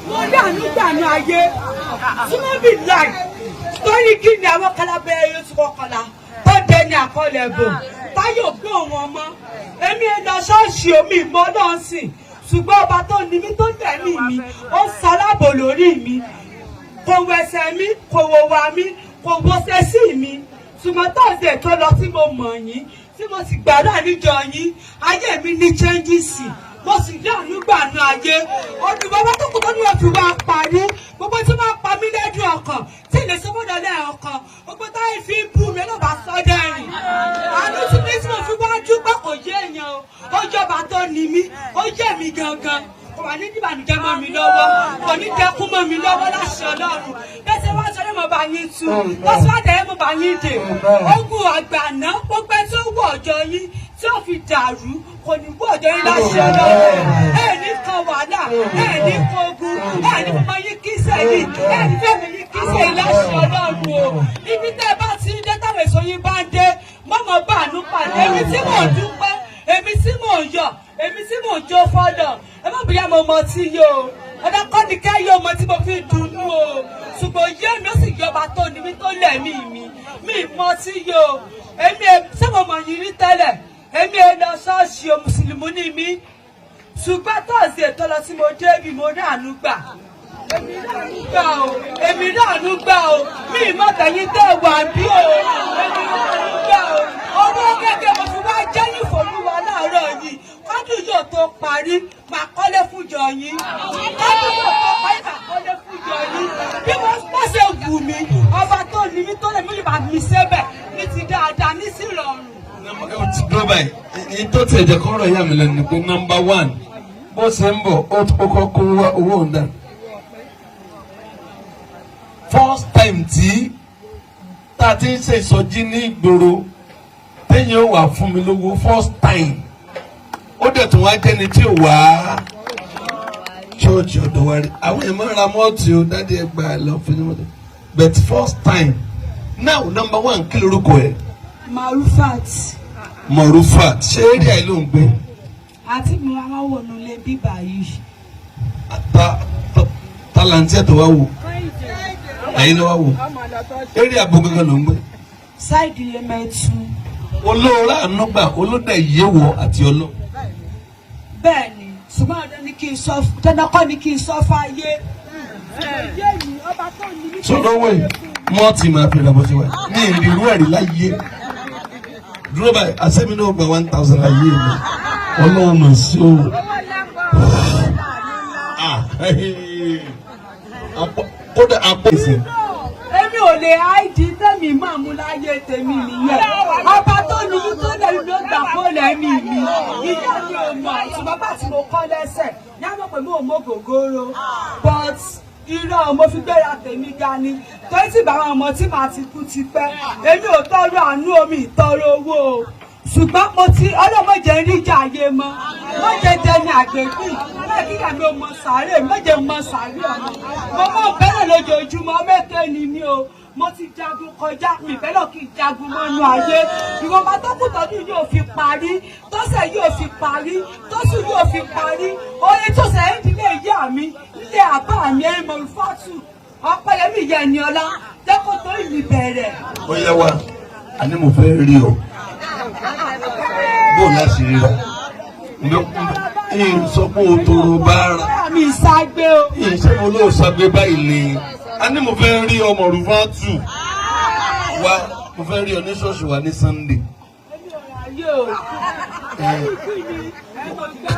Mo dà nígbà ní ayé tí wọ́n bí láì torí kí ni àwọn kálábẹ́ yóò ti kọ́kọ́lá ó dé ní àkọọ́lẹ̀ bò táyọ̀ gbé òun ọmọ èmi ẹ̀ lọ ṣọ́ọ̀ṣì omi ìmọ̀ náà sìn ṣùgbọ́n ọba tó ní mi tó tẹ̀mí mi ó ṣalábò lórí mi kò wẹ̀sẹ̀ mi kò wòwà mi kò wọ́sẹ̀ sí mi ṣùgbọ́n tọ́sídẹ̀ẹ́ tó lọ tí mo mọ̀ yín tí mo sì gbàdúrà níjọ yín ayé mi ní changes mo sì dá nígbànú ayé olùbọ́bá tó kù tó ní òfin wa parí gbogbo tí wọ́n pa mí lẹ́dùn ọkàn tí ilé sọ́kọ́dọ̀ lẹ́ẹ̀kan gbogbo táyì fi ń bú mi lọ́ba sọ́dọ̀ ẹ̀rìn àánú tí ní tí mo fi wá dúpẹ́ kò yé èèyàn o ó jọba tó ní mí ó jẹ́ mi gangan kò wà ní ìbànújẹ́ mọ́ mi lọ́wọ́ kò ní dẹkún mọ́ mi lọ́wọ́ láṣẹ Ọlọ́run bẹ́sẹ̀ wá sọ ní mo bá yín tú lọ́sọ̀dẹ̀ mo bá yín dè ogun àgbàná gbogbo tó wọ ọjọ́ yín tí ó fi dàrú kò ní wọ ọjọ́ yín láṣẹ Ọlọ́run ẹ̀ ní kan wàhálà ẹ̀ ní kan ogun ẹ̀ ní fọmọ yín kí sẹ́yìn ẹ̀ ní fẹ́mi yín kí sẹ́yìn láṣẹ Ọlọ́run o ibi tẹ́ ẹ bá ti ń dé táwọn èso yín bá ń dé mọ́mọ́ bá àánú pàdé èmi tí mò ń dúpẹ́ èmi tí mò ń yọ̀ èmi tí mò ń jó fọ́dọ̀ ẹ má bóyá mo mọ tí yó ọ̀dà kọ́ ni ká yọ ọmọ tí mo fi dùnnú o ṣùgbọ́n yé mi ó sì yọba tó ní mi tó lẹ̀mí mi mọ tí yó èmi sẹ́wọ̀n mọ̀ yín rí tẹ́lẹ̀ èmi ẹ lọ ṣọ́ọ̀ṣì o mùsùlùmí ní mi ṣùgbọ́n tọ́sí ètò lọ sí mo débi mo rí àánú gbà èmi rí àánú gbà o mi ìmọ̀ tẹ̀yìn tẹ́ wà bí o èmi rí àánú gbà o owó gẹ́gẹ́ mo fi wá jẹ́yìn fòlúwa láàárọ̀ yìí kọ́dún yóò tó parí máa kọ́lé fúnjọ yín kọ́dún yóò tó parí máa kọ́lé fúnjọ yín bí mo bá ṣe wù mí ọba tó ní mi tó lè mí lè máa mi sẹ́bẹ̀ ní ti dáadáa ní sí ìrọ̀rùn. dúró báyìí ní tó ti ẹ̀jẹ̀ kọ́rọ̀ yà mí lẹ́nu pé nọ́mbà 1 bó ṣe ń bọ̀ ó kọ́kọ́ kó owó ọ̀dà first time tí tá a ti ń ṣe ìsọjí ní ìgboro téèyàn wà fún mi lówó first time ó dẹ̀ tún wá jẹ́ni tí ò wá church ọ̀dọ̀ wa rí àwọn èèyàn máa ń ra mọ́ọ̀tì ó dáadé ẹgbàá lọ fún mi mọ́tò but first time now number 1 kí lorúkọ ẹ̀. Marufat ṣé area ẹ̀ ló ń gbé. àti mi wá wá wọnú ilé bíbá yìí. Talanti ẹ̀ tó wá wò ẹ̀yin ló wá wò area àbò gangan ló ń gbé. ṣáìdì lè mẹ́tù. olóòrà ànúgbà olódà ìyẹ́wọ̀ àti ọlọ́. bẹ́ẹ̀ni ṣùgbọ́n dandan kọ́ ni kí n sọ fáyé. sọlọ́wọ́ ẹ̀ mọ́ọ̀tì máa fi ra bó ṣe wá ní ìrírú ẹ̀rí láyé dúró báyìí àṣẹ́mi náà gba 1000 láyé mi ọlọ́run mà sí o. kódà àpò ìsìn. èmi ò lè áìdí tẹ́mi máa mú láyé tèmi nìyẹn ọba tó ní yín tó lẹ́yìn ló gbà kó lẹ́mí mi ìyá mi ò mọ̀ ṣùgbọ́n bá tí mo kọ́ lẹ́sẹ̀ ní àná pé mo mọ gògóró but irọ́ mo fi gbéra tèmi ga ni torí tí bàbá ọmọ tí màá ti kú ti pẹ́ èmi ò tọrọ àánú omi ìtọrọ owó o ṣùgbọ́n mo ti ọlọ́mọdé ń ríjà ayé mọ́ mọ́jẹ dẹni àgbẹ̀bí mẹ́kíyà mi ò mọ sàárè mọ́jẹ mọ sàárè ọ̀nà mo mọ̀ bẹ́rẹ̀ lójoojúmọ́ mẹ́kẹ́ ni mi o mo ti jagun kọjá mi bẹ́lọ̀ kí n jagun mọ́nú ayé ìwọ̀nba tó kù tọ́dún yóò fi parí tọ́sẹ̀ yóò fi parí tọ́sù yóò fi parí oye tó sẹ̀ ń dílé ìyá mi ilé àbá mi ẹ̀ mọ̀ fọ́tù ọ̀pẹ̀yẹmí yẹ ẹni ọlá jẹ́kọ̀ tó ìlú bẹ̀rẹ̀. ó yẹ wa àní mo fẹ́ rí o bó láti rí ra sọ pé o tọrọ bá ra mi ìságbé o ìṣe mo lóò ságbé báyìí ni a ní mo fẹ́ rí ọmọ Rufatu wa mo fẹ́ rí ọ ní ṣọ́ọ̀ṣì wa ní Sunday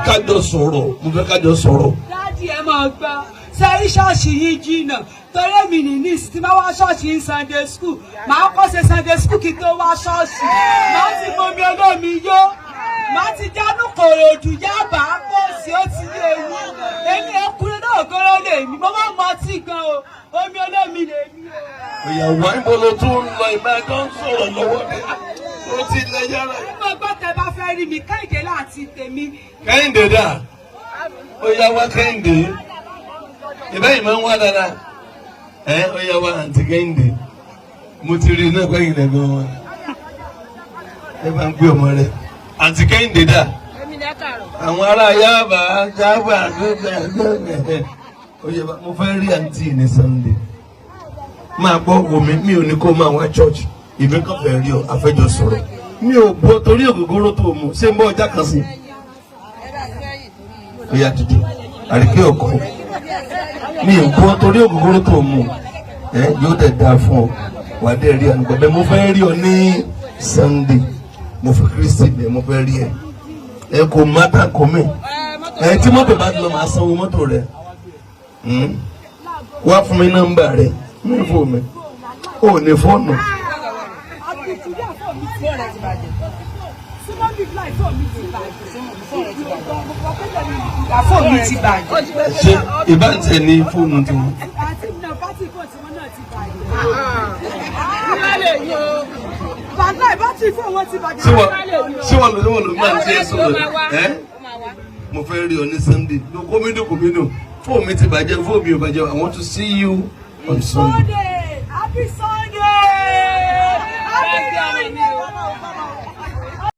kájọ sọ̀rọ̀ mo fẹ́ kájọ sọ̀rọ̀. dáàdì ẹ máa gbọ́ sẹ́rí ṣọ́ọ̀ṣì yìí jìnnà torí èmi nìní tí máa wá ṣọ́ọ̀ṣì ní Sunday school máa kọ́ ṣe Sunday school kí tó wá ṣọ́ọ̀ṣì máa ti bomi olómi yó máa ti jánu Kòròdú Yábà Pósí ó ti lé ewu èmi ẹkùnrin náà gọ́rọ́ lè mí mo máa ń mọ ọtí gan o omi olómi lè mí o. ìyàwó àìbọ̀ ló tún ń lọ ìgbà tó ń sọ̀rọ̀ lọ́wọ́ ni ó ti lẹ yára. nígbà gbọ́ tẹ bá fẹ́ rí mi Kẹ́hìndé láti tèmi. Kẹ́hìndé dà ó yá wá Kẹ́hìndé ìbẹ́yìí máa ń wá dáadáa ó yá wá àǹtí Kẹ́hìndé mo ti rí iná gbẹ̀yìn rẹ̀ gan-an ẹ bá ń gbé ọmọ rẹ̀ àǹtí Kẹ́hìndé dà àwọn ará Yáàbá jábà gbẹgbẹ mo fẹ́ rí àǹtí ní Sunday máa gbọ́ wò mí mi ò ní kó máa wá church ìbí kan fẹ́ rí ọ àfẹ́jọ sọ̀rọ̀ mi ò bọ́ torí ògógóró tó mú ṣé ń bọ́ ọjà kan sí i ìyá dìde àríkè ọkọ mi ò bọ́ torí ògógóró tó mú yóò dẹ̀ dáa fún ọ wà á dẹ̀ rí àná gbọ́dọ̀ mo fẹ́ rí ọ ní Sunday mo fi Kristi bẹ̀ mo fẹ́ rí ẹ kò mátà kò mí tí mọ́tò bá lọ máa sanwó mọ́tò rẹ wá fún mi nọ́mbà rẹ ní fóònù mi ò ní fóònù. Fóònù mi ti bàjẹ́. Ṣé ìbáǹtẹ̀ ní fóònù tí wọ́n? Ṣé wọ́n lò máa ń ṣe sọ̀rọ̀? Mo fẹ́ rí ọ ní Sunday. Kòmídò. Fóònù mi ti bàjẹ́, fóònù mi ò bàjẹ́. I want to see you on Sunday. Happy Sunday! Happy Sunday!